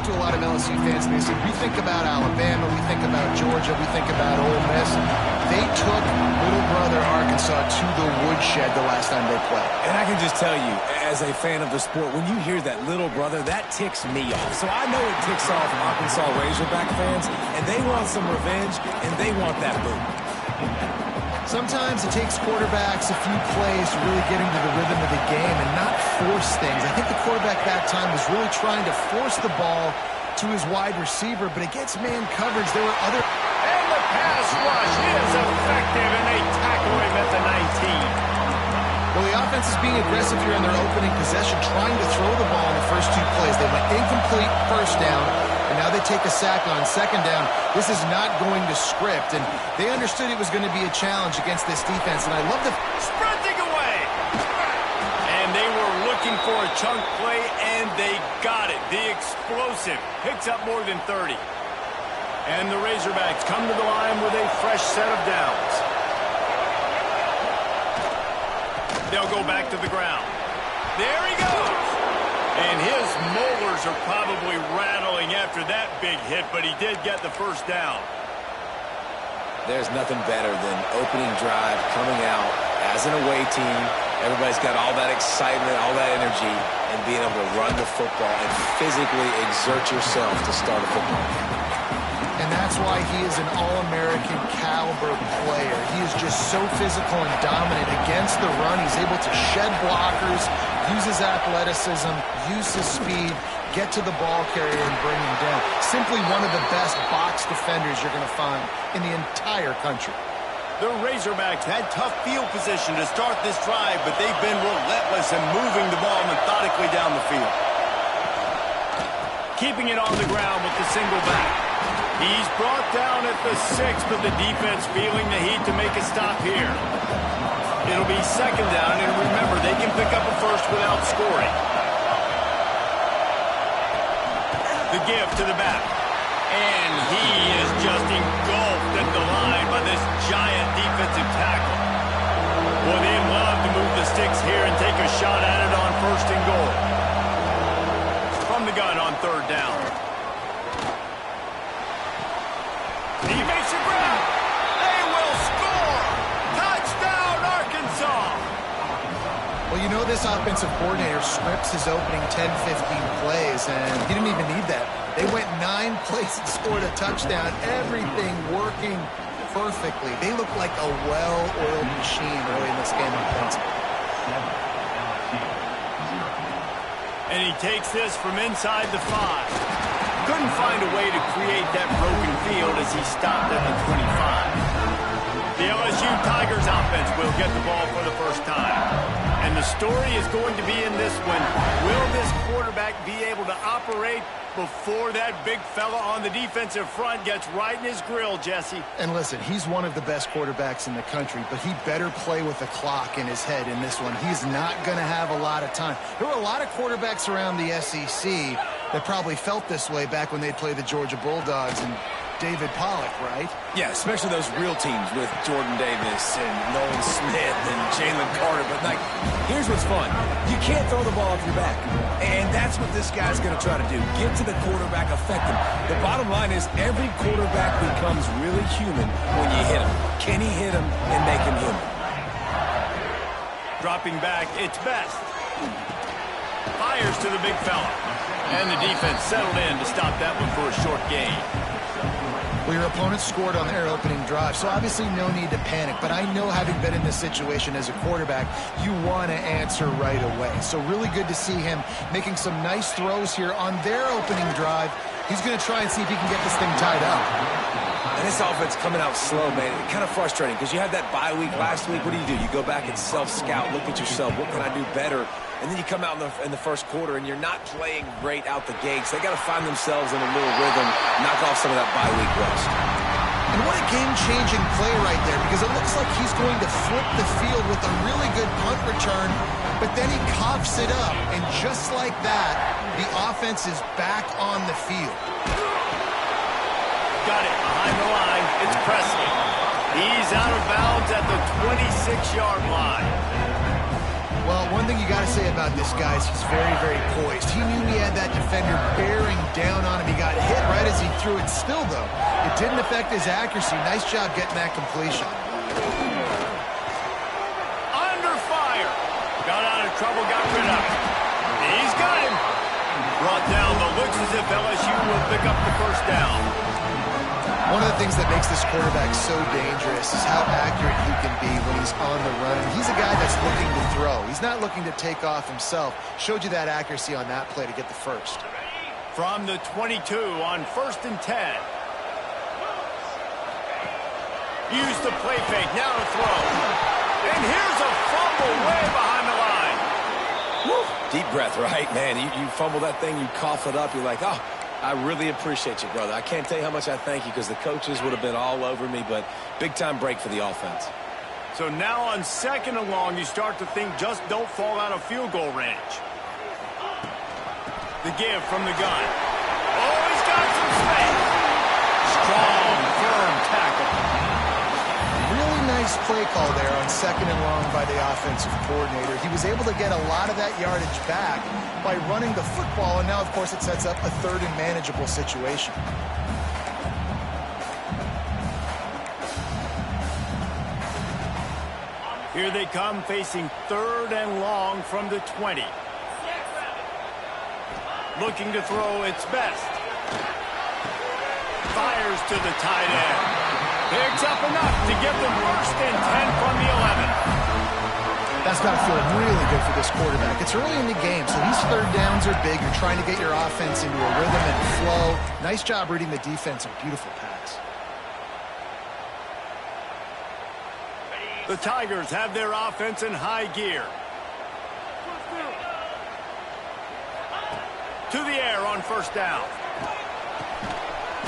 talk to a lot of LSU fans, and they say, we think about Alabama, we think about Georgia, we think about Ole Miss. They took little brother Arkansas to the woodshed the last time they played. And I can just tell you, as a fan of the sport, when you hear that little brother, that ticks me off. So I know it ticks off Arkansas Razorback fans, and they want some revenge, and they want that boot. Sometimes it takes quarterbacks a few plays to really get into the rhythm of the game and not force things. I think the quarterback that time was really trying to force the ball to his wide receiver, but against man coverage, there were other... And the pass rush is effective, and they tackle him at the 19. Well, the offense is being aggressive here in their opening possession, trying to throw the ball in the first two plays. They went incomplete first down, and now they take a sack on second down. This is not going to script, and they understood it was going to be a challenge against this defense, and I love the... Sprinting away! And they were looking for a chunk play, and they got it. The explosive picks up more than 30. And the Razorbacks come to the line with a fresh set of downs. They'll go back to the ground. There he goes! And his molars are probably rattling after that big hit, but he did get the first down. There's nothing better than opening drive, coming out as an away team. Everybody's got all that excitement, all that energy, and being able to run the football and physically exert yourself to start a football game. And that's why he is an All-American caliber player. He is just so physical and dominant against the run. He's able to shed blockers, use his athleticism, use his speed, get to the ball carrier and bring him down. Simply one of the best box defenders you're going to find in the entire country. The Razorbacks had tough field position to start this drive, but they've been relentless in moving the ball methodically down the field. Keeping it on the ground with the single back. He's brought down at the 6, but the defense feeling the heat to make a stop here. It'll be second down, and remember, they can pick up a first without scoring. The give to the back. And he is just engulfed at the line by this giant defensive tackle. Well, they'd love to move the sticks here and take a shot at it on first and goal. From the gun on third down. He makes a grab. They will score. Touchdown, Arkansas. Well, you know this offensive coordinator scripts his opening 10, 15 plays, and he didn't even need that. They went 9 plays and scored a touchdown. Everything working perfectly. They look like a well-oiled machine early in this game on offense. And he takes this from inside the 5. Couldn't find a way to create that broken field as he stopped at the 25. The LSU Tigers offense will get the ball for the first time. And the story is going to be in this one. Will this quarterback be able to operate before that big fella on the defensive front gets right in his grill, Jesse? And listen, he's one of the best quarterbacks in the country, but he better play with the clock in his head in this one. He's not going to have a lot of time. There were a lot of quarterbacks around the SEC that probably felt this way back when they played the Georgia Bulldogs and David Pollock, right? Yeah, especially those real teams with Jordan Davis and Nolan Smith and Jalen Carter. But, like, here's what's fun. You can't throw the ball off your back. And that's what this guy's going to try to do. Get to the quarterback, affect him. The bottom line is every quarterback becomes really human when you hit him. Can he hit him and make him human? Dropping back, it's Best. Fires to the big fella. And the defense settled in to stop that one for a short gain. Well, your opponent scored on their opening drive, so obviously no need to panic. But I know, having been in this situation as a quarterback, you want to answer right away. So really good to see him making some nice throws here on their opening drive. He's going to try and see if he can get this thing tied up. And this offense coming out slow, man. It's kind of frustrating because you had that bye week last week. What do? You go back and self-scout, look at yourself. What can I do better? And then you come out in the first quarter, and you're not playing great out the gates. They got to find themselves in a little rhythm, knock off some of that bye week rust. And what a game-changing play right there, because it looks like he's going to flip the field with a really good punt return, but then he coughs it up, and just like that, the offense is back on the field. Got it behind the line. It's Presley. He's out of bounds at the 26-yard line. Well, one thing you got to say about this guy is he's very, very poised. He knew he had that defender bearing down on him. He got hit right as he threw it. Still, though, it didn't affect his accuracy. Nice job getting that completion. Under fire. Got out of trouble, got rid of it. He's got him. Brought down, but looks as if LSU will pick up the first down. One of the things that makes this quarterback so dangerous is how accurate he can be when he's on the run. And he's a guy that's looking to throw. He's not looking to take off himself. Showed you that accuracy on that play to get the first. From the 22 on 1st and 10. Use the play fake, now to throw. And here's a fumble way behind the line. Woo. Deep breath, right, man? You fumble that thing, you cough it up, you're like, oh, I really appreciate you, brother. I can't tell you how much I thank you because the coaches would have been all over me, but big-time break for the offense. So now on 2nd and long, you start to think just don't fall out of field goal range. The give from the gun. Oh, he's got some space. Strong, firm tackle. Really nice play call there on 2nd and long by the offensive coordinator. He was able to get a lot of that yardage back by running the football, and now, of course, it sets up a 3rd and manageable situation. Here they come facing 3rd and long from the 20. Looking to throw its best. Fires to the tight end. Picks up enough to get them 1st and 10 from the 11. That's got to feel really good for this quarterback. It's early in the game, so these 3rd downs are big. You're trying to get your offense into a rhythm and flow. Nice job reading the defense. A beautiful pass. The Tigers have their offense in high gear. To the air on 1st down.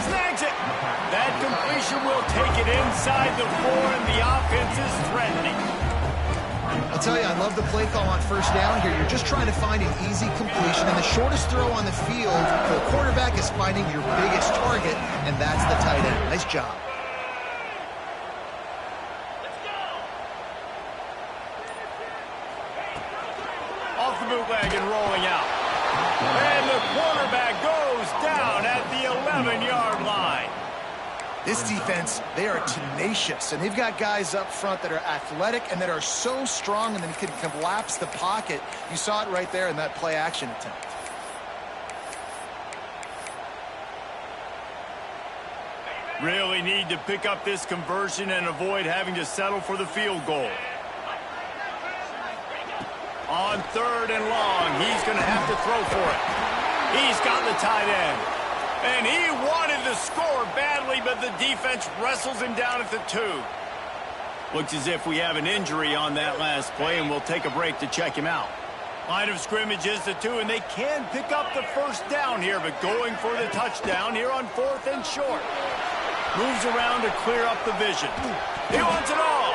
Snags it. That completion will take it inside the 4, and the offense is threatening. I'll tell you, I love the play call on 1st down here. You're just trying to find an easy completion, and the shortest throw on the field for the quarterback is finding your biggest target, and that's the tight end. Nice job. Off the bootleg and rolling out. And the quarterback goes down at the 11-yard line. This defense, they are tenacious, and they've got guys up front that are athletic and that are so strong and then can collapse the pocket. You saw it right there in that play-action attempt. Really need to pick up this conversion and avoid having to settle for the field goal. On 3rd and long, he's going to have to throw for it. He's got the tight end. And he wanted to score badly, but the defense wrestles him down at the 2. Looks as if we have an injury on that last play, and we'll take a break to check him out. Line of scrimmage is the 2, and they can pick up the 1st down here, but going for the touchdown here on 4th and short. Moves around to clear up the vision. He wants it all.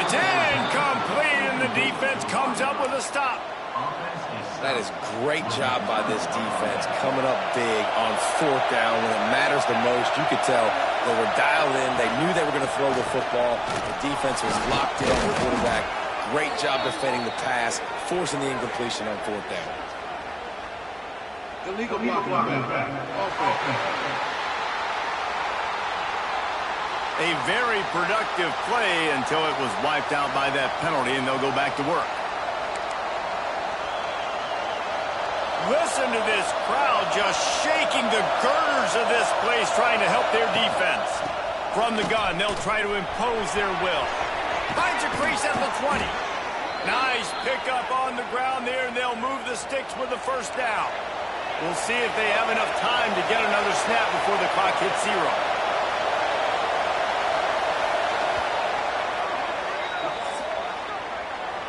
It's incomplete, and the defense comes up with a stop. That is great job by this defense, coming up big on 4th down when it matters the most. You could tell they were dialed in. They knew they were going to throw the football. The defense was locked in on the quarterback. Great job defending the pass, forcing the incompletion on 4th down. Illegal blocking. A very productive play until it was wiped out by that penalty, and they'll go back to work. Listen to this crowd just shaking the girders of this place, trying to help their defense. From the gun, they'll try to impose their will. Finds a crease at the 20. Nice pickup on the ground there, and they'll move the sticks with the 1st down. We'll see if they have enough time to get another snap before the clock hits 0.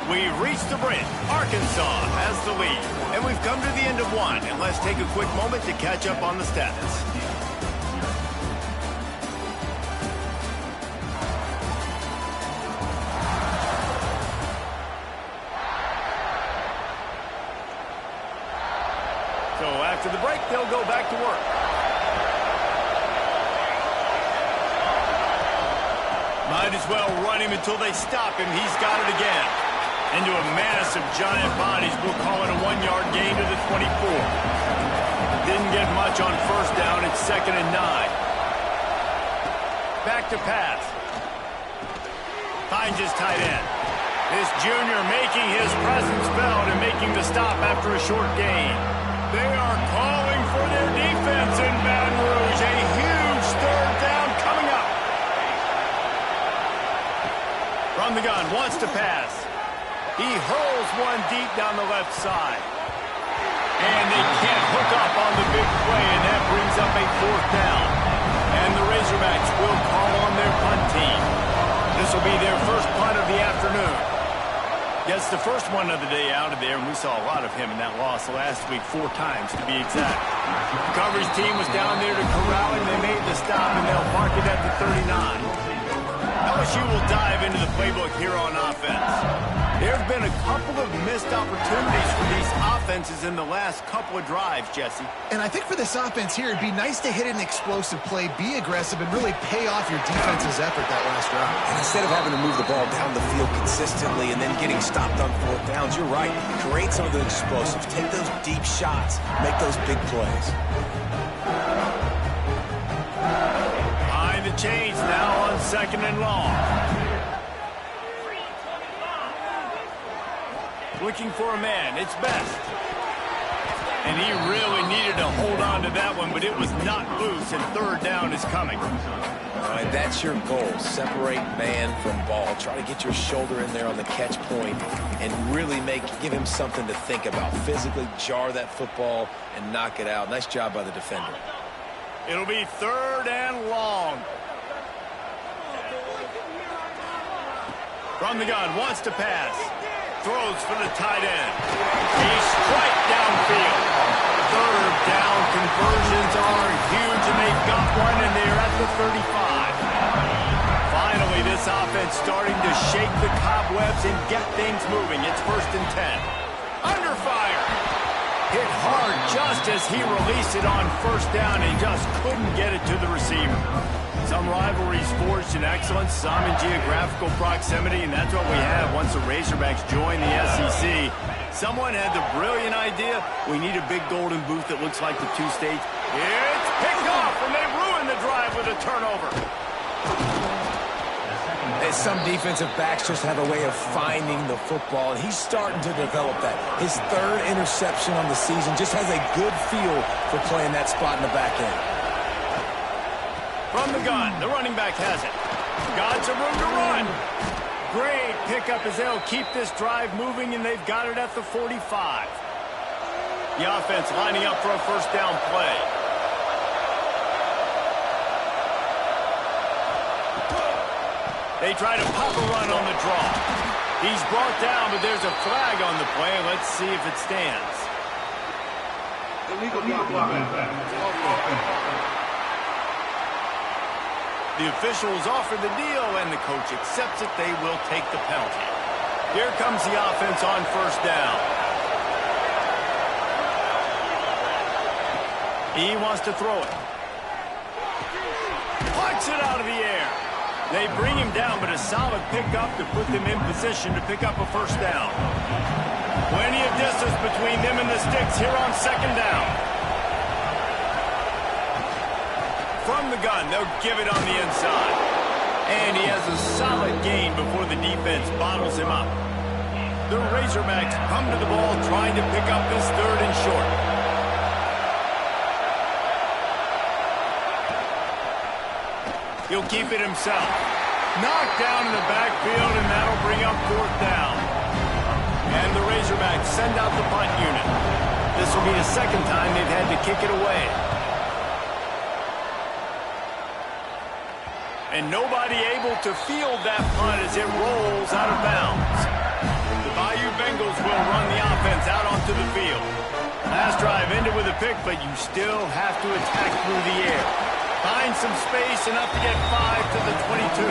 We've reached the bridge. Arkansas has the lead. And we've come to the end of 1. And let's take a quick moment to catch up on the status. So after the break, they'll go back to work. Might as well run him until they stop him. He's got it again. Into a mass of giant bodies, we'll call it a 1-yard gain to the 24. Didn't get much on first down. It's 2nd and 9. Back to pass. Finds his tight end. This junior making his presence felt and making the stop after a short gain. They are calling for their defense in Baton Rouge. A huge 3rd down coming up. From the gun, wants to pass. He hurls one deep down the left side. And they can't hook up on the big play, and that brings up a 4th down. And the Razorbacks will call on their punt team. This will be their first punt of the afternoon. Gets the first one of the day out of there, and we saw a lot of him in that loss last week, 4 times to be exact. The coverage team was down there to corral him. They made the stop, and they'll mark it at the 39. LSU will dive into the playbook here on offense. There have been a couple of missed opportunities for these offenses in the last couple of drives, Jesse. And I think for this offense here, it'd be nice to hit an explosive play, be aggressive, and really pay off your defense's effort that last drive. And instead of having to move the ball down the field consistently and then getting stopped on 4th downs, you're right. Create some of the explosives. Take those deep shots. Make those big plays. Behind the chains now on 2nd and long. Looking for a man. It's Best. And he really needed to hold on to that one, but it was not loose, and 3rd down is coming. All right, that's your goal. Separate man from ball. Try to get your shoulder in there on the catch point and really give him something to think about. Physically jar that football and knock it out. Nice job by the defender. It'll be 3rd and long. From the gun, wants to pass. Throws for the tight end. He's straight downfield. 3rd down conversions are huge, and they've got one, and they're at the 35. Finally, this offense starting to shake the cobwebs and get things moving. It's 1st and 10. Under fire. Hit hard just as he released it on 1st down, and just couldn't get it to the receiver. Some rivalries forged in excellence, some in geographical proximity, and that's what we have once the Razorbacks join the SEC. Someone had the brilliant idea, we need a big golden boot that looks like the 2 states. It's picked off, and they ruin the drive with a turnover. And some defensive backs just have a way of finding the football, and he's starting to develop that. His 3rd interception on the season, just has a good feel for playing that spot in the back end. From the gun, the running back has it. Got some room to run. Great pickup as they'll keep this drive moving, and they've got it at the 45. The offense lining up for a 1st down play. They try to pop a run on the draw. He's brought down, but there's a flag on the play. Let's see if it stands. The officials offer the deal, and the coach accepts it. They will take the penalty. Here comes the offense on 1st down. He wants to throw it. Plucks it out of the air. They bring him down, but a solid pickup to put them in position to pick up a 1st down. Plenty of distance between them and the sticks here on 2nd down. From the gun, they'll give it on the inside. And he has a solid gain before the defense bottles him up. The Razorbacks come to the ball trying to pick up this 3rd and short. He'll keep it himself. Knocked down in the backfield, and that'll bring up 4th down. And the Razorbacks send out the punt unit. This will be the 2nd time they've had to kick it away. And nobody able to field that punt as it rolls out of bounds. The Bayou Bengals will run the offense out onto the field. Last drive ended with a pick, but you still have to attack through the air. Find some space, enough to get 5 to the 22.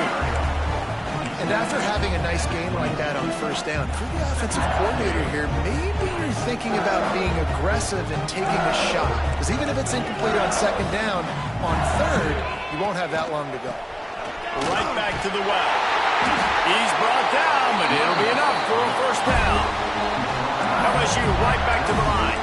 And after having a nice game like that on 1st down, for the offensive coordinator here, maybe you're thinking about being aggressive and taking a shot. Because even if it's incomplete on 2nd down, on 3rd, you won't have that long to go. Right back to the well. He's brought down, but it'll be enough for a first down. LSU right back to the line.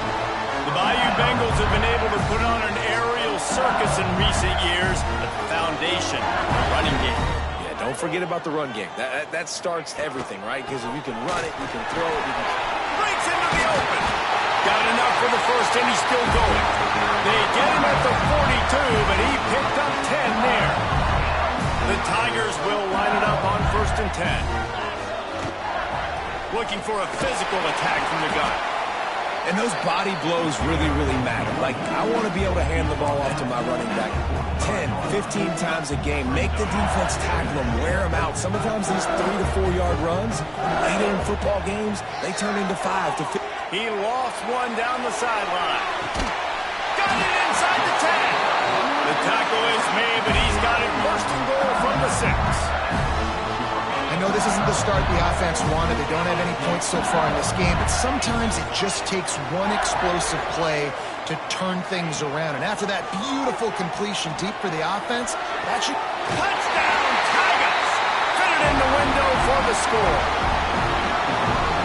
The Bayou Bengals have been able to put on an aerial circus in recent years, but the foundation, the running game. Yeah, don't forget about the run game. That starts everything, right? Because if you can run it, you can throw it, you can... Breaks into the open. Got enough for the first, and he's still going. They get him at the 42, but he picked up 10 there. The Tigers will line it up on 1st and 10. Looking for a physical attack from the gun. And those body blows really, really matter. Like, I want to be able to hand the ball off to my running back 10, 15 times a game. Make the defense tackle them, wear them out. Sometimes these 3 to 4 yard runs, later in football games, they turn into 5 to 15. He lost one down the sideline. Got it inside the 10. The tackle is made, but he's got it 1st and goal from the 6. I know this isn't the start the offense wanted. They don't have any points so far in this game, but sometimes it just takes one explosive play to turn things around. And after that beautiful completion deep for the offense, that should... Touchdown, Tigers! Fit it in the window for the score.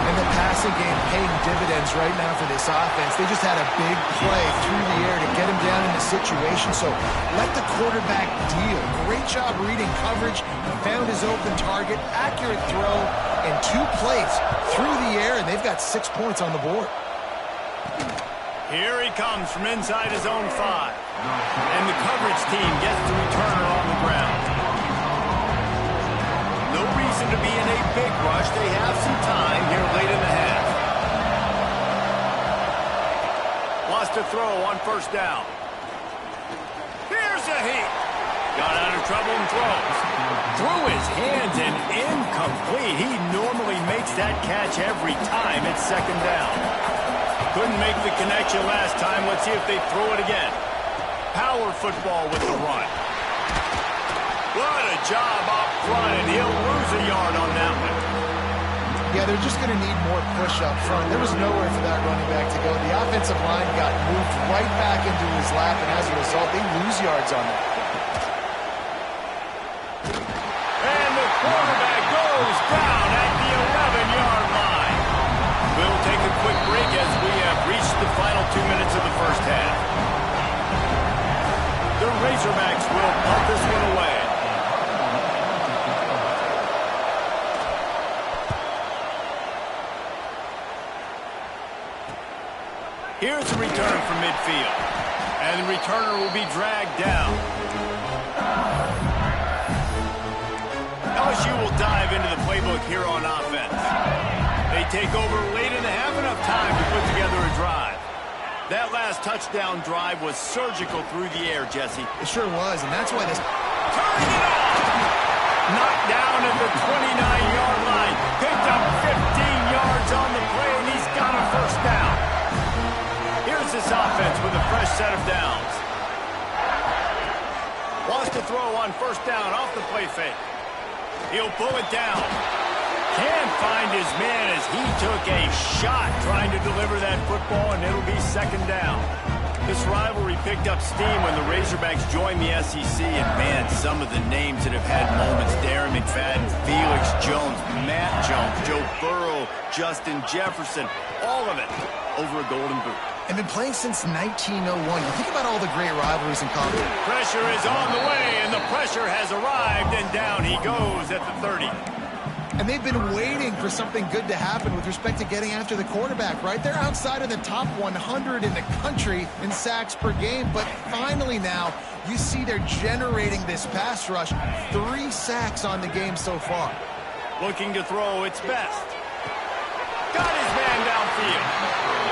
And the passing game paying dividends right now for this offense. They just had a big play through the air to get him down in the situation. So let the quarterback deal. Great job reading coverage. He found his open target, accurate throw, and 2 plays through the air, and they've got 6 points on the board. Here he comes from inside his own 5. And the coverage team gets the returner on the ground. No reason to be in a big rush. They have some time here late in the half. Lost a throw on 1st down. Here's a heat. Got out of trouble and throws. Through his hands and incomplete. He normally makes that catch every time. It's 2nd down. Couldn't make the connection last time. Let's see if they throw it again. Power football with the run. What a job up front, and he'll lose a yard on that one. Yeah, they're just going to need more push up front. There was nowhere for that running back to go. The offensive line got moved right back into his lap, and as a result, they lose yards on that. And the quarterback goes down at the 11-yard line. We'll take a quick break as we have reached the final 2 minutes of the first half. The Razorbacks will punt this one away. Here's the return from midfield. And the returner will be dragged down. LSU will dive into the playbook here on offense. They take over late in the half, enough time to put together a drive. That last touchdown drive was surgical through the air, Jesse. It sure was, and that's why this... Turning it off! Knocked down at the 29-yard line. Picked up 15 yards on the play, and he's got a first down. Here's this offense with a fresh set of downs. Wants to throw on 1st down off the play fake. He'll pull it down. Can't find his man as he took a shot trying to deliver that football, and it'll be 2nd down. This rivalry picked up steam when the Razorbacks joined the SEC, and man, some of the names that have had moments: Darren McFadden, Felix Jones, Matt Jones, Joe Burrow, Justin Jefferson, all of it over a golden boot. And been playing since 1901. You think about all the great rivalries in college. Pressure is on the way, and the pressure has arrived, and down he goes at the 30. And they've been waiting for something good to happen with respect to getting after the quarterback, right? They're outside of the top 100 in the country in sacks per game, but finally now you see they're generating this pass rush. 3 sacks on the game so far. Looking to throw its best. Got his man downfield.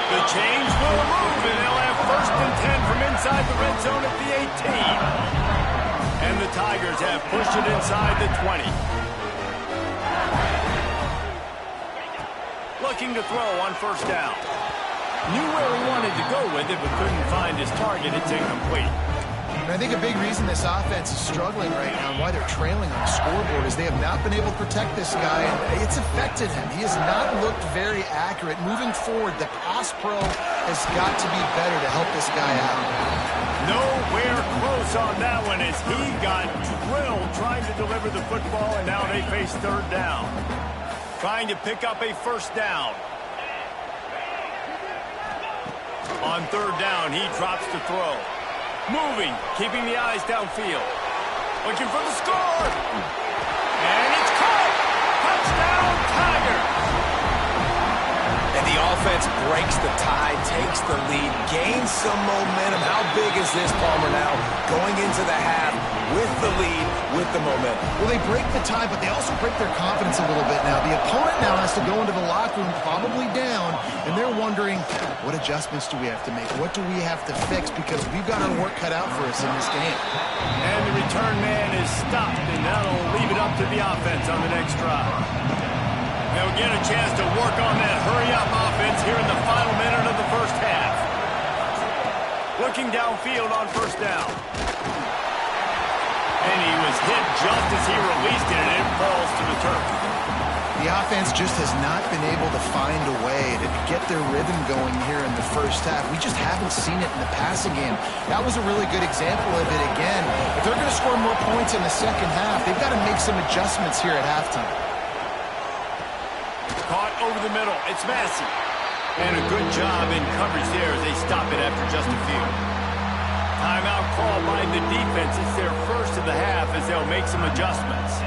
The change will move, and they'll have 1st and 10 from inside the red zone at the 18. And the Tigers have pushed it inside the 20. Looking to throw on 1st down. Knew where he wanted to go with it, but couldn't find his target. It's incomplete. And I think a big reason this offense is struggling right now and why they're trailing on the scoreboard is they have not been able to protect this guy, and it's affected him. He has not looked very accurate. Moving forward, the pass pro has got to be better to help this guy out. Nowhere close focus on that one as he got drilled trying to deliver the football, and now they face third down. Trying to pick up a first down. On third down, he drops to throw. Moving, keeping the eyes downfield. Looking for the score. And it's caught. Touchdown, Tigers. And the offense breaks the tie, takes the lead, gains some momentum. How big is this, Palmer, now? Going into the half with the lead, with the momentum. Well, they break the tie, but they also break their confidence a little bit now. The opponent now has to go into the locker room probably down, and they're wondering, what adjustments do we have to make? What do we have to fix? Because we've got our work cut out for us in this game. And the return man is stopped, and that'll leave it up to the offense on the next drive. They'll get a chance to work on that hurry-up offense here in the final minute of the first half. Looking downfield on first down. And he was hit just as he released it, and it falls to the turf. The offense just has not been able to find a way to get their rhythm going here in the first half. We just haven't seen it in the passing game. That was a really good example of it again. If they're going to score more points in the second half, they've got to make some adjustments here at halftime. Caught over the middle. It's Massey. And a good job in coverage there as they stop it after just a few. Timeout called by the defense. It's their first of the half as they'll make some adjustments.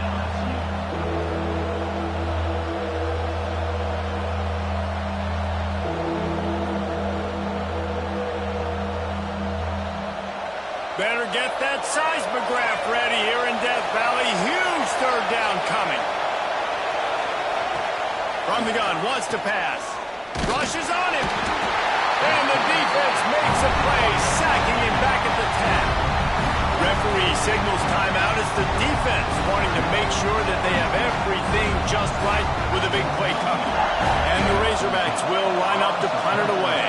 Better get that seismograph ready here in Death Valley. Huge third down coming. From the gun, wants to pass. Rushes on him. And the defense makes a play, sacking him back at the 10. Referee signals timeout as the defense wanting to make sure that they have everything just right with a big play coming. And the Razorbacks will line up to punt it away.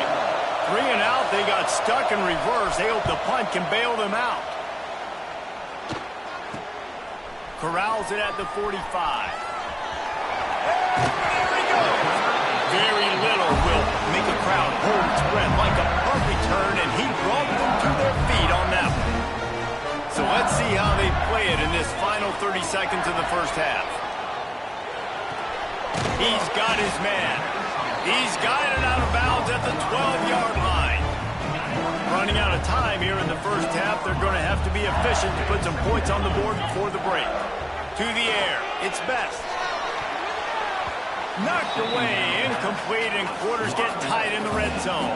3 and out, they got stuck in reverse. They hope the punt can bail them out. Corrals it at the 45. Very little will make a crowd hold its breath like a punt return, and he brought them to their feet on that one. So let's see how they play it in this final 30 seconds of the first half. He's got his man. He's got it out of bounds at the 12-yard line. Running out of time here in the first half, they're going to have to be efficient to put some points on the board before the break. To the air, it's Best. Knocked away, incomplete, and quarters get tight in the red zone.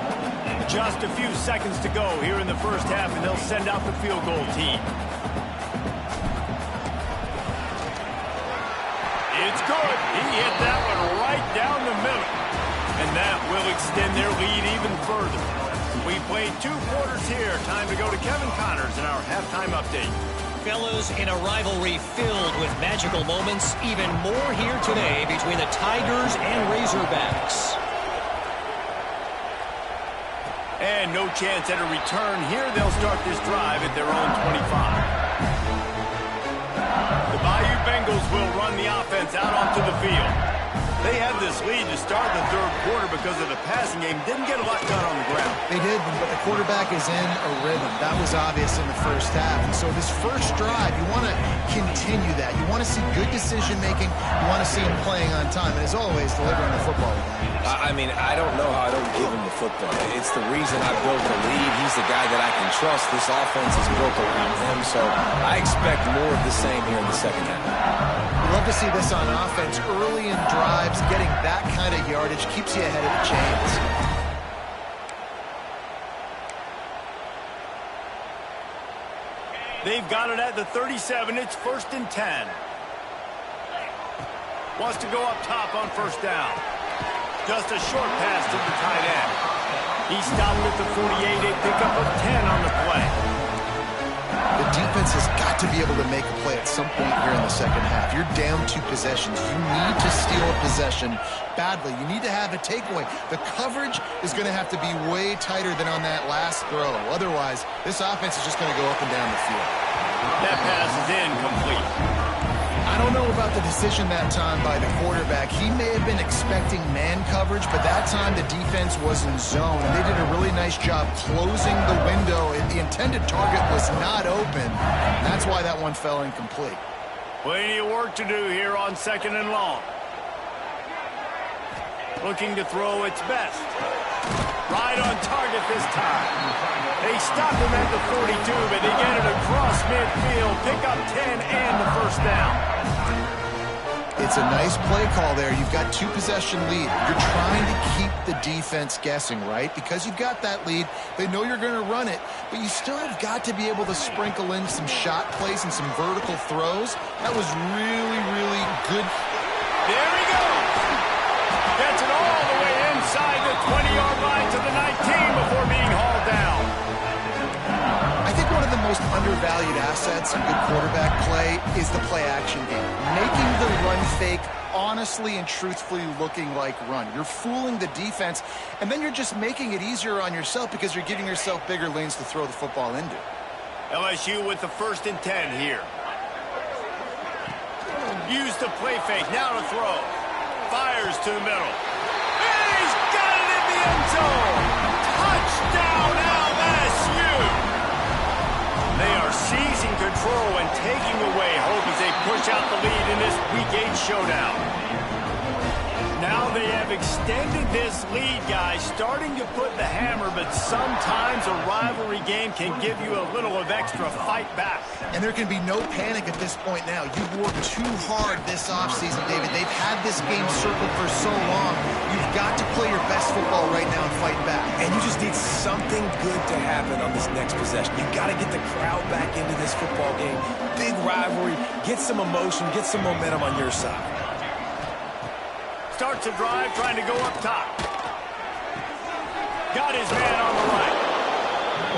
Just a few seconds to go here in the first half, and they'll send out the field goal team. It's good. He hit that one right down the middle. And that will extend their lead even further. We played 2 quarters here. Time to go to Kevin Connors in our halftime update. Fellas, in a rivalry filled with magical moments, even more here today between the Tigers and Razorbacks. And no chance at a return here. They'll start this drive at their own 25. The Bayou Bengals will run the offense out onto the field. They had this lead to start the third quarter because of the passing game. Didn't get a lot done on the ground. They did, but the quarterback is in a rhythm. That was obvious in the first half. And so this first drive, you want to continue that. You want to see good decision-making. You want to see him playing on time. And as always, delivering the football. I mean, I don't know how I don't give him the football. It's the reason I built the lead. He's the guy that I can trust. This offense is built around him, so I expect more of the same here in the second half. We love to see this on offense. Early in drives, getting that kind of yardage keeps you ahead of the chains. They've got it at the 37. It's 1st and 10. Wants to go up top on first down. Just a short pass to the tight end. He stopped at the 48, a pickup of 10 on the play. The defense has got to be able to make a play at some point here in the second half. You're down 2 possessions. You need to steal a possession badly. You need to have a takeaway. The coverage is going to have to be way tighter than on that last throw. Otherwise, this offense is just going to go up and down the field. That pass is incomplete. I I don't know about the decision that time by the quarterback. He may have been expecting man coverage, but that time the defense was in zone, and they did a really nice job closing the window. The intended target was not open. That's why that one fell incomplete. Plenty of work to do here on 2nd and long. Looking to throw its best. Right on target this time. They stop him at the 42, but they get it across midfield. Pick up 10 and the first down. It's a nice play call there. You've got 2-possession lead. You're trying to keep the defense guessing, right? Because you've got that lead, they know you're going to run it, but you still have got to be able to sprinkle in some shot plays and some vertical throws. That was really, really good. There he goes. Gets it all the way inside the 20-yard line to the 19 before being hauled down. I think one of the most undervalued assets in good quarterback play is the play-action game. Making the run fake honestly and truthfully looking like run. You're fooling the defense, and then you're just making it easier on yourself because you're giving yourself bigger lanes to throw the football into. LSU with the 1st and 10 here. Use the play fake. Now to throw. Fires to the middle. And he's got it in the end zone. Touchdown, LSU. They are seizing control and taking away hope as they push out the lead in this Week 8 showdown. Now they have extended this lead, guys, starting to put the hammer, but sometimes a rivalry game can give you a little of extra fight back. And there can be no panic at this point now. You've worked too hard this offseason, David. They've had this game circled for so long. You've got to play your best football right now and fight back. And you just need something good to happen on this next possession. You got to get the crowd back into this football game. Big rivalry. Get some emotion. Get some momentum on your side. Starts a drive trying to go up top. Got his man on the right.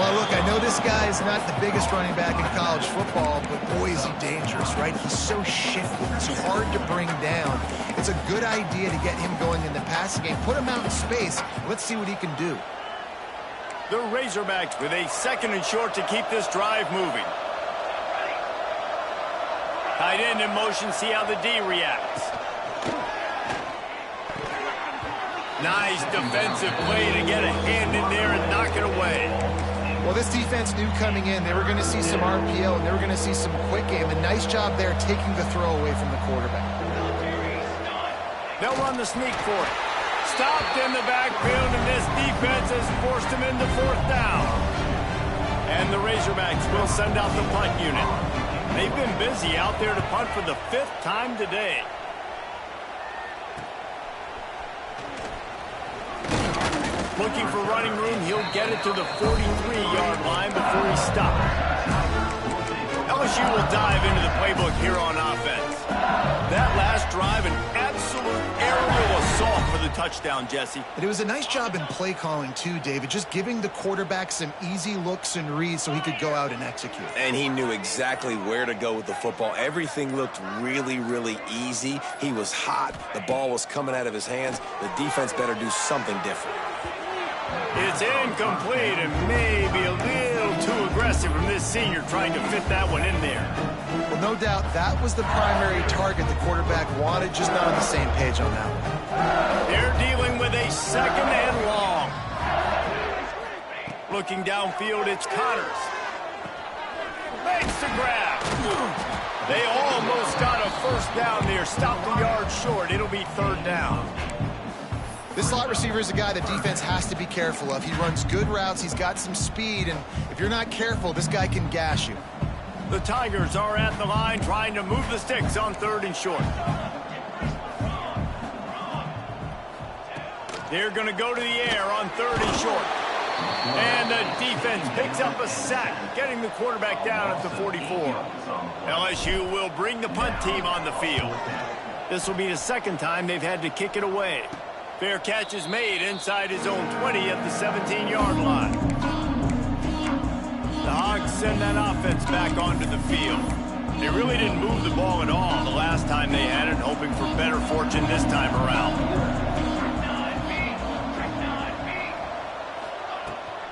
Well, look, I know this guy is not the biggest running back in college football, but boy, is he dangerous, right? He's so shifty. He's hard to bring down. It's a good idea to get him going in the passing game. Put him out in space. Let's see what he can do. The Razorbacks with a 2nd and short to keep this drive moving. Tight end in motion, see how the D reacts. Nice defensive play to get a hand in there and knock it away. Well, this defense knew coming in they were going to see some RPO and they were going to see some quick game. A nice job there taking the throw away from the quarterback. They'll run the sneak for it. Stopped in the backfield, and this defense has forced him into 4th down. And the Razorbacks will send out the punt unit. They've been busy out there to punt for the 5th time today. Looking for running room, he'll get it to the 43-yard line before he stops. LSU will dive into the playbook here on offense. That last drive, an absolute aerial assault for the touchdown, Jesse. But it was a nice job in play calling too, David, just giving the quarterback some easy looks and reads so he could go out and execute. And he knew exactly where to go with the football. Everything looked really, really easy. He was hot. The ball was coming out of his hands. The defense better do something different. It's incomplete and maybe a little too aggressive from this senior trying to fit that one in there. Well, no doubt that was the primary target the quarterback wanted, just not on the same page on that one. They're dealing with a 2nd and long. Looking downfield, it's Connors. Makes the grab. They almost got a 1st down there. Stop the yard short. It'll be 3rd down. This slot receiver is a guy the defense has to be careful of. He runs good routes. He's got some speed, and if you're not careful, this guy can gash you. The Tigers are at the line trying to move the sticks on 3rd and short. They're going to go to the air on 3rd and short. And the defense picks up a sack, getting the quarterback down at the 44. LSU will bring the punt team on the field. This will be the 2nd time they've had to kick it away. Fair catch is made inside his own 20 at the 17-yard line. The Hogs send that offense back onto the field. They really didn't move the ball at all the last time they had it, hoping for better fortune this time around.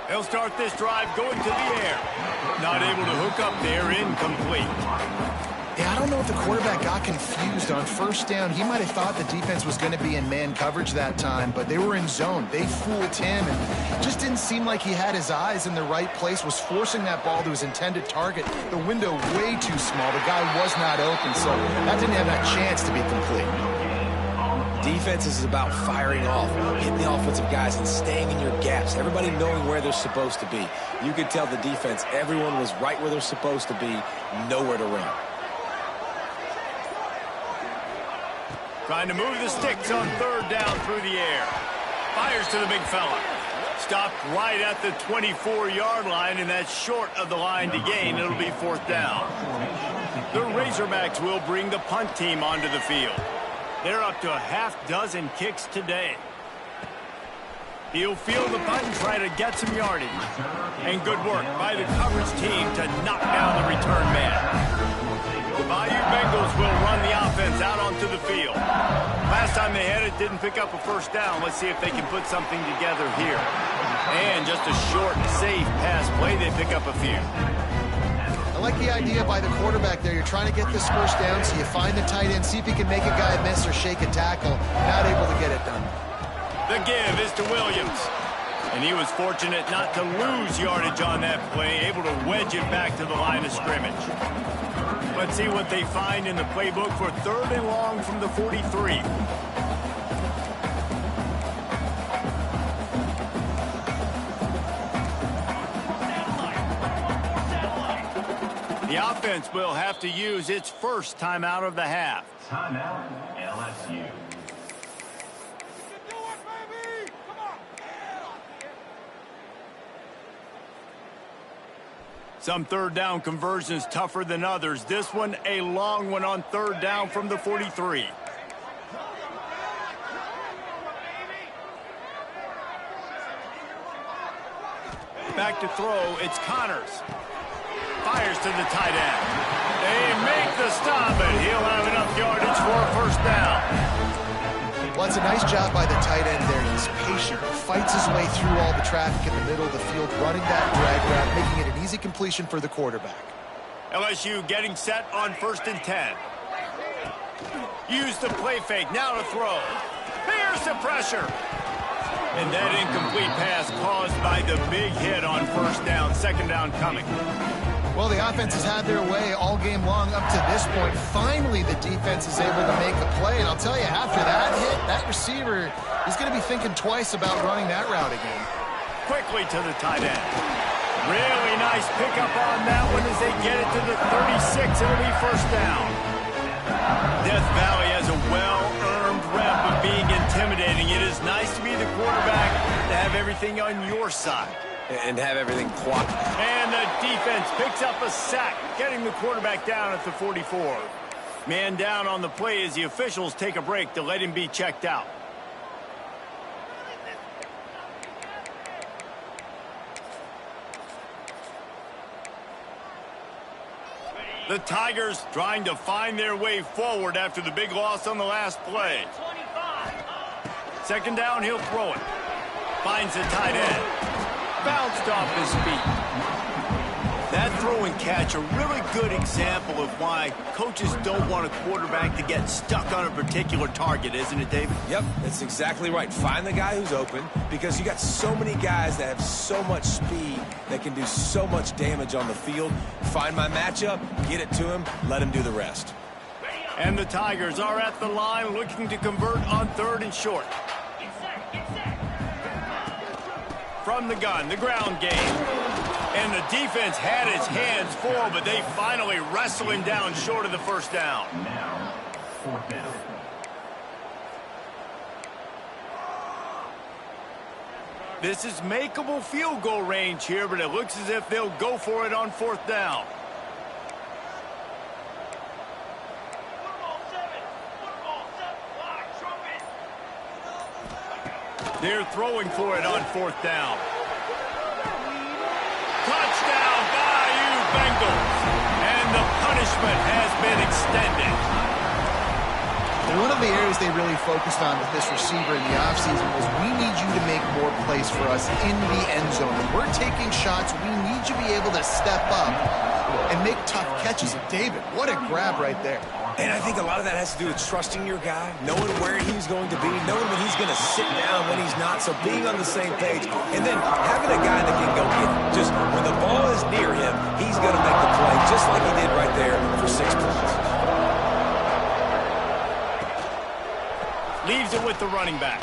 They'll start this drive going to the air. Not able to hook up there, incomplete. Yeah, I don't know if the quarterback got confused on first down. He might have thought the defense was going to be in man coverage that time, but they were in zone. They fooled him, and just didn't seem like he had his eyes in the right place, was forcing that ball to his intended target. The window way too small. The guy was not open, so that didn't have that chance to be complete. Defense is about firing off, hitting the offensive guys, and staying in your gaps. Everybody knowing where they're supposed to be. You could tell the defense, everyone was right where they're supposed to be, nowhere to run. Trying to move the sticks on third down through the air. Fires to the big fella. Stopped right at the 24-yard line, and that's short of the line to gain. It'll be fourth down. The Razorbacks will bring the punt team onto the field. They're up to a half-dozen kicks today. He'll field the punt and try to get some yardage. And good work by the coverage team to knock down the return man. The Bayou Bengals will run the offense out onto the field. Last time they had it, didn't pick up a first down. Let's see if they can put something together here. And just a short, safe pass play. They pick up a few. I like the idea by the quarterback there. You're trying to get this first down, so you find the tight end, see if he can make a guy miss or shake a tackle. Not able to get it done. The give is to Williams. And he was fortunate not to lose yardage on that play, able to wedge it back to the line of scrimmage. Let's see what they find in the playbook for third and long from the 43. The offense will have to use its first timeout of the half. Timeout, LSU. Some third down conversions tougher than others. This one, a long one on third down from the 43. Back to throw, it's Connors. Fires to the tight end. They make the stop, and he'll have enough yardage for a first down. Well, it's a nice job by the tight end there. He's patient, fights his way through all the traffic in the middle of the field, running that drag route, making it an easy completion for the quarterback. LSU getting set on 1st and 10. Use the play fake, now to throw. Here's the pressure. And that incomplete pass caused by the big hit on first down, second down coming. Well, the offense has had their way all game long up to this point. Finally, the defense is able to make a play. And I'll tell you, after that hit, that receiver is going to be thinking twice about running that route again. Quickly to the tight end. Really nice pickup on that one as they get it to the 36. It'll be first down. Death Valley has a well-earned rep of being intimidating. It is nice to be the quarterback, to have everything on your side. And have everything quiet. And the defense picks up a sack, getting the quarterback down at the 44. Man down on the play as the officials take a break to let him be checked out. The Tigers trying to find their way forward after the big loss on the last play. Second down, he'll throw it. Finds the tight end. Bounced off his feet. That throw and catch, a really good example of why coaches don't want a quarterback to get stuck on a particular target, isn't it, Dave? Yep, that's exactly right. Find the guy who's open, because you got so many guys that have so much speed that can do so much damage on the field. Find my matchup, get it to him, let him do the rest. And the Tigers are at the line looking to convert on third and short. From the gun, the ground game. And the defense had its hands full, but they finally wrestle him down short of the first down. Now, fourth down. This is makeable field goal range here, but it looks as if they'll go for it on fourth down. They're throwing for it on fourth down. Touchdown, Bayou Bengals. And the punishment has been extended. And one of the areas they really focused on with this receiver in the offseason was, we need you to make more plays for us in the end zone. When we're taking shots, we need you to be able to step up and make tough catches. catches it. David, what a grab right there. And I think a lot of that has to do with trusting your guy, knowing where he's going to be, knowing when he's going to sit down, when he's not, so being on the same page, and then having a guy that can go get it. Just when the ball is near him, he's going to make the play, just like he did right there for 6 points. Leaves it with the running back.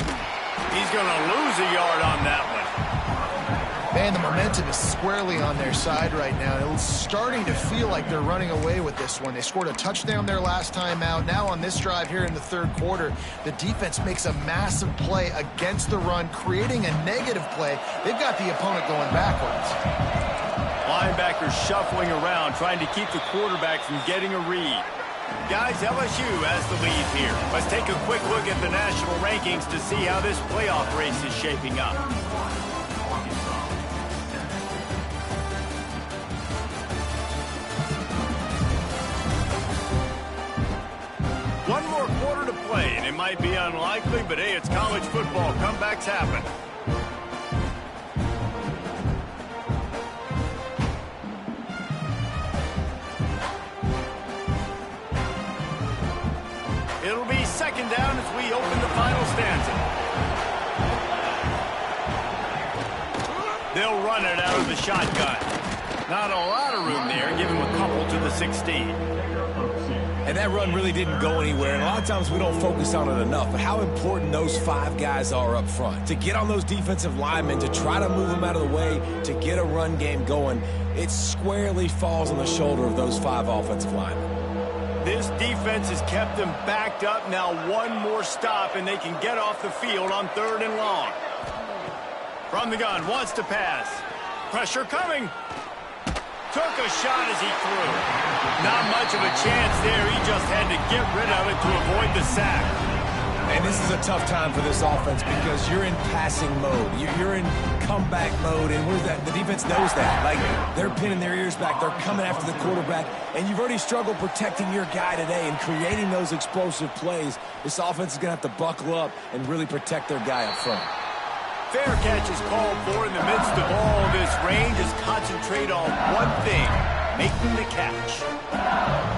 He's going to lose a yard on that one. Man, the momentum is squarely on their side right now. It's starting to feel like they're running away with this one. They scored a touchdown their last time out. Now on this drive here in the third quarter, the defense makes a massive play against the run, creating a negative play. They've got the opponent going backwards. Linebackers shuffling around, trying to keep the quarterback from getting a read. Guys, LSU has the lead here. Let's take a quick look at the national rankings to see how this playoff race is shaping up. One more quarter to play, and it might be unlikely, but hey, it's college football. Comebacks happen. It'll be second down as we open the final stanza. They'll run it out of the shotgun. Not a lot of room there. Give him a couple to the 16. And that run really didn't go anywhere. And a lot of times we don't focus on it enough. But how important those 5 guys are up front. To get on those defensive linemen, to try to move them out of the way, to get a run game going, it squarely falls on the shoulder of those 5 offensive linemen. This defense has kept them backed up. Now one more stop, and they can get off the field on 3rd and long. From the gun, wants to pass. Pressure coming. Took a shot as he threw. Not much of a chance there. He just had to get rid of it to avoid the sack. And this is a tough time for this offense because you're in passing mode. You're in comeback mode, and where's that? The defense knows that. Like, they're pinning their ears back. They're coming after the quarterback, and you've already struggled protecting your guy today and creating those explosive plays. This offense is going to have to buckle up and really protect their guy up front. Fair catch is called for in the midst of all this rain. Just concentrate on one thing, making the catch.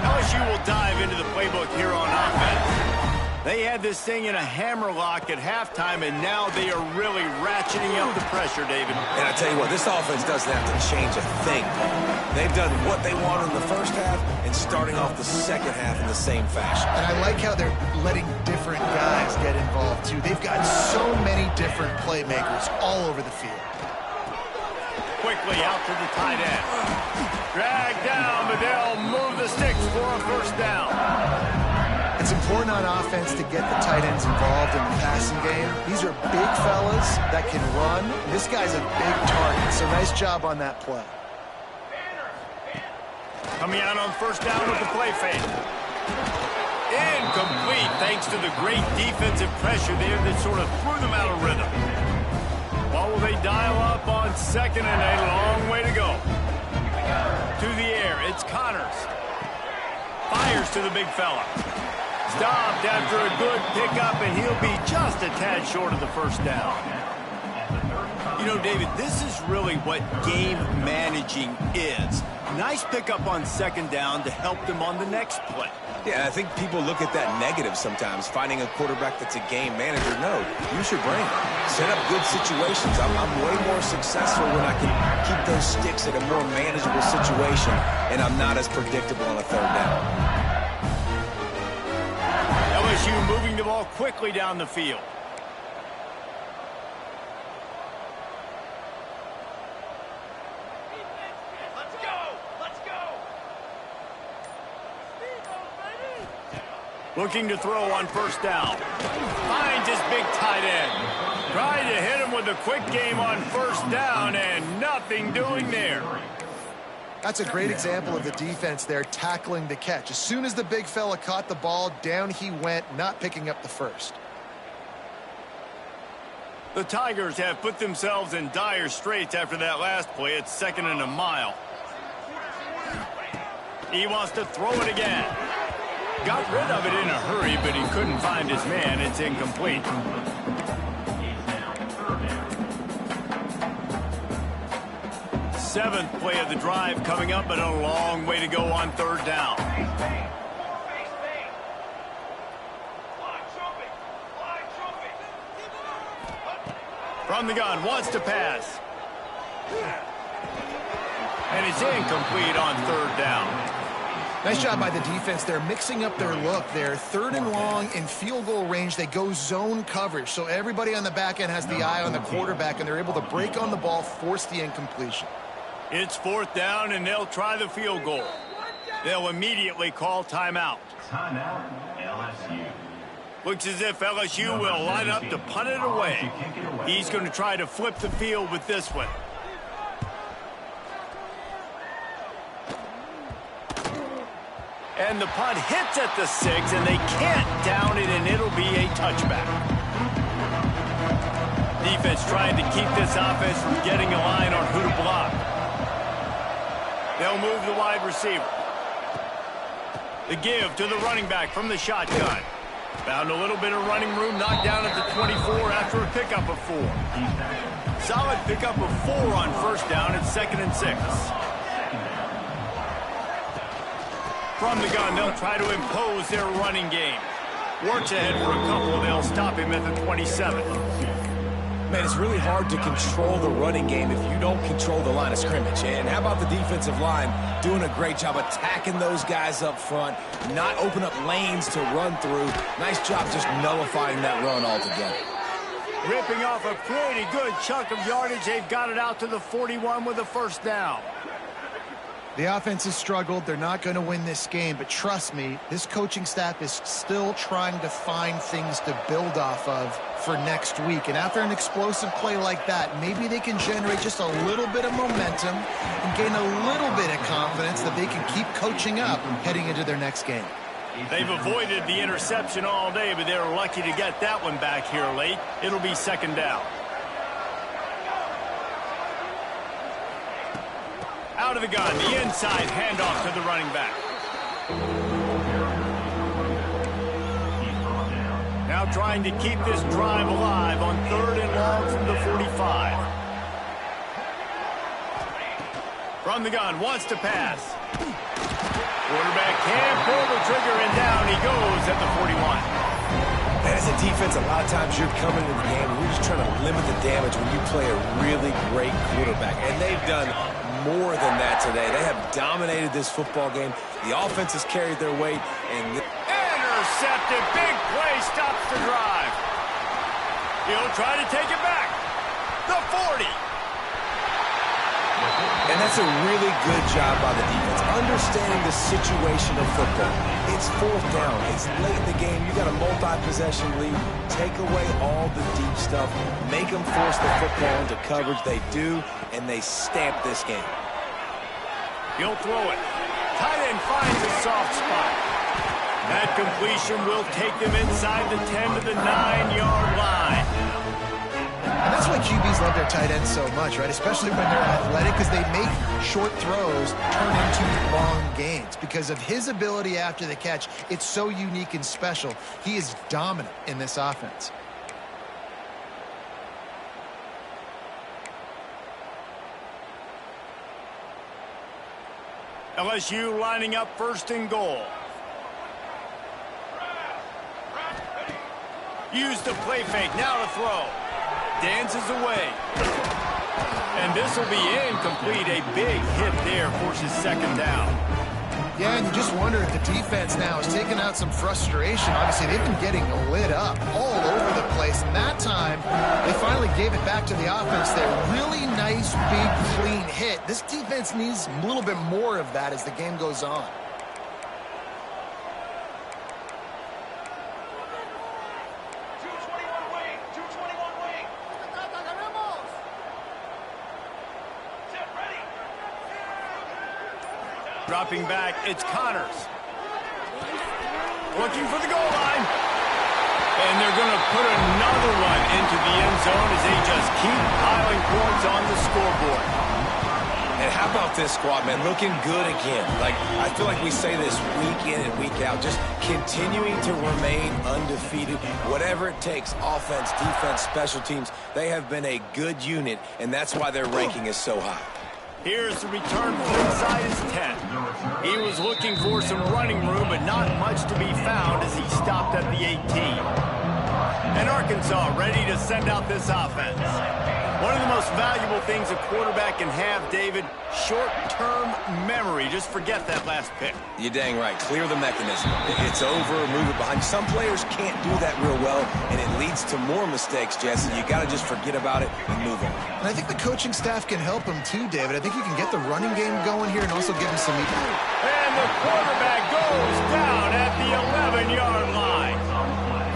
LSU will dive into the playbook here on offense. They had this thing in a hammerlock at halftime, and now they are really ratcheting up the pressure, David. And I tell you what, this offense doesn't have to change a thing. They've done what they wanted in the first half and starting off the second half in the same fashion. And I like how they're letting different guys get involved, too. They've got so many different playmakers all over the field. Quickly out to the tight end. Drag down, but they'll move the sticks for a first down. It's important on offense to get the tight ends involved in the passing game. These are big fellas that can run. This guy's a big target, so nice job on that play. Coming out on first down with the play fake. Incomplete thanks to the great defensive pressure there that sort of threw them out of rhythm. What will they dial up on second and a long way to go? To the air, it's Connors. Fires to the big fella. Stopped after a good pickup, and he'll be just a tad short of the first down. You know, David, this is really what game managing is. Nice pickup on second down to help them on the next play. Yeah, I think people look at that negative sometimes, finding a quarterback that's a game manager. No, use your brain. Set up good situations. I'm way more successful when I can keep those sticks at a more manageable situation, and I'm not as predictable on a third down. LSU moving the ball quickly down the field. Let's go! Let's go! Looking to throw on first down. Finds his big tight end. Tried to hit him with a quick game on first down, and nothing doing there. That's a great example of the defense there tackling the catch. As soon as the big fella caught the ball, down he went, not picking up the first. The Tigers have put themselves in dire straits after that last play. It's 2nd and a mile. He wants to throw it again. Got rid of it in a hurry, but he couldn't find his man. It's incomplete. 7th play of the drive coming up, but a long way to go on 3rd down. From the gun, wants to pass. And it's incomplete on 3rd down. Nice job by the defense. They're mixing up their look. They're 3rd and long in field goal range. They go zone coverage. So everybody on the back end has the eye on the quarterback, and they're able to break on the ball, force the incompletion. It's 4th down, and they'll try the field goal. They'll immediately call timeout. Timeout, LSU. Looks as if LSU will line up to punt it away. He's going to try to flip the field with this one. And the punt hits at the 6, and they can't down it, and it'll be a touchback. Defense trying to keep this offense from getting a line on who to block. They'll move the wide receiver. The give to the running back from the shotgun. Found a little bit of running room, knocked down at the 24 after a pickup of 4. Solid pickup of 4 on 1st down at 2nd and 6. From the gun, they'll try to impose their running game. Works ahead for a couple. They'll stop him at the 27. Man, it's really hard to control the running game if you don't control the line of scrimmage. And how about the defensive line doing a great job attacking those guys up front, not open up lanes to run through. Nice job just nullifying that run altogether. Ripping off a pretty good chunk of yardage. They've got it out to the 41 with a 1st down. The offense has struggled. They're not going to win this game, but trust me, this coaching staff is still trying to find things to build off of for next week. And after an explosive play like that, maybe they can generate just a little bit of momentum and gain a little bit of confidence that they can keep coaching up heading into their next game. They've avoided the interception all day, but they're lucky to get that one back here late. It'll be 2nd down. Out of the gun, the inside handoff to the running back. Now trying to keep this drive alive on 3rd and long from the 45. From the gun, wants to pass. Quarterback can't pull the trigger, and down he goes at the 41. And as a defense, a lot of times you're coming into the game and you're just trying to limit the damage when you play a really great quarterback. And they've done more than that today. They have dominated this football game. The offense has carried their weight. And intercepted. Big play stops the drive. He'll try to take it back. The 40. And that's a really good job by the defense, understanding the situation of football. It's 4th down. It's late in the game. You got a multi-possession lead. Take away all the deep stuff. Make them force the football into coverage. They do, and they stamp this game. He'll throw it. Tight end finds a soft spot. That completion will take them inside the 10 to the 9-yard line. And that's why QBs love their tight ends so much, right? Especially when they're athletic, because they make short throws turn into long gains. Because of his ability after the catch, it's so unique and special. He is dominant in this offense. LSU lining up 1st and goal. Use the play fake, now to throw. Dances away. And this will be incomplete. A big hit there forces 2nd down. Yeah, and you just wonder if the defense now is taking out some frustration. Obviously, they've been getting lit up all over the place. And that time, they finally gave it back to the offense there. Really nice, big, clean hit. This defense needs a little bit more of that as the game goes on. Dropping back, it's Connors. Looking for the goal line. And they're going to put another one into the end zone as they just keep piling points on the scoreboard. And how about this squad, man? Looking good again. Like, I feel like we say this week in and week out, just continuing to remain undefeated. Whatever it takes, offense, defense, special teams, they have been a good unit, and that's why their ranking is so high. Here's the return from inside his 10. He was looking for some running room, but not much to be found as he stopped at the 18. And Arkansas ready to send out this offense. One of the most valuable things a quarterback can have, David, short-term memory. Just forget that last pick. You're dang right. Clear the mechanism. It's over, move it behind. Some players can't do that real well, and it leads to more mistakes, Jesse. You got to just forget about it and move on. And I think the coaching staff can help him too, David. I think you can get the running game going here and also give him some... And the quarterback goes down at the 11-yard line.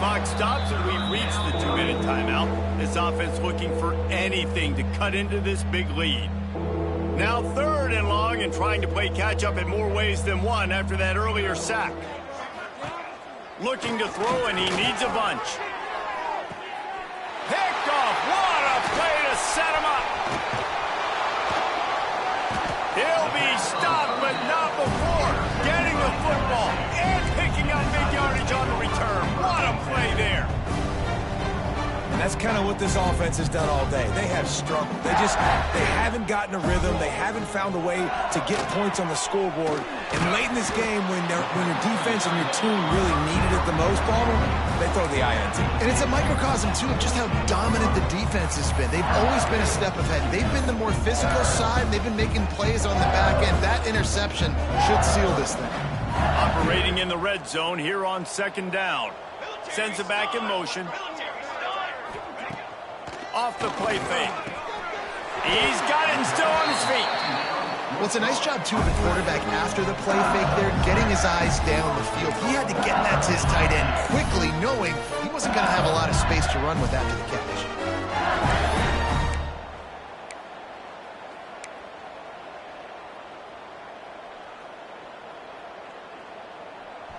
Clock stops, and we've reached the 2-minute timeout. This offense looking for anything to cut into this big lead. Now 3rd and long, and trying to play catch-up in more ways than one after that earlier sack. Looking to throw, and he needs a bunch. Picked off. What a play to set him up. He'll be stopped, but not before getting the football and picking up big yardage on the return. What a play there. And that's kind of what this offense has done all day. They have struggled. They haven't gotten a rhythm. They haven't found a way to get points on the scoreboard. And late in this game, when your defense and your team really needed it the most, Palmer, they throw the INT. And it's a microcosm, too, of just how dominant the defense has been. They've always been a step ahead. They've been the more physical side. They've been making plays on the back end. That interception should seal this thing. Operating in the red zone here on 2nd down. Sends it back in motion. Off the play fake. He's got it and still on his feet. Well, it's a nice job, too, of the quarterback after the play fake there, getting his eyes down the field. He had to get that to his tight end quickly, knowing he wasn't going to have a lot of space to run with after the catch.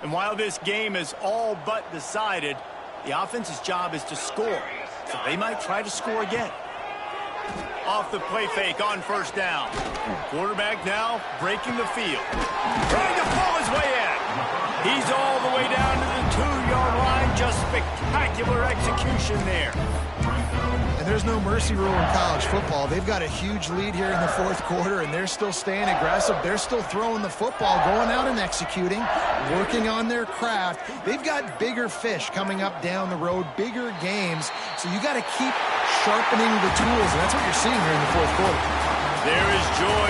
And while this game is all but decided, the offense's job is to score. So they might try to score again. Off the play fake on 1st down. Quarterback now breaking the field. Trying to pull his way in. He's all the way down to the 2-yard line. Just spectacular execution there. And there's no mercy rule in college football. They've got a huge lead here in the 4th quarter, and they're still staying aggressive. They're still throwing the football, going out and executing, working on their craft. They've got bigger fish coming up down the road, bigger games. So you got to keep sharpening the tools, and that's what you're seeing here in the 4th quarter. There is joy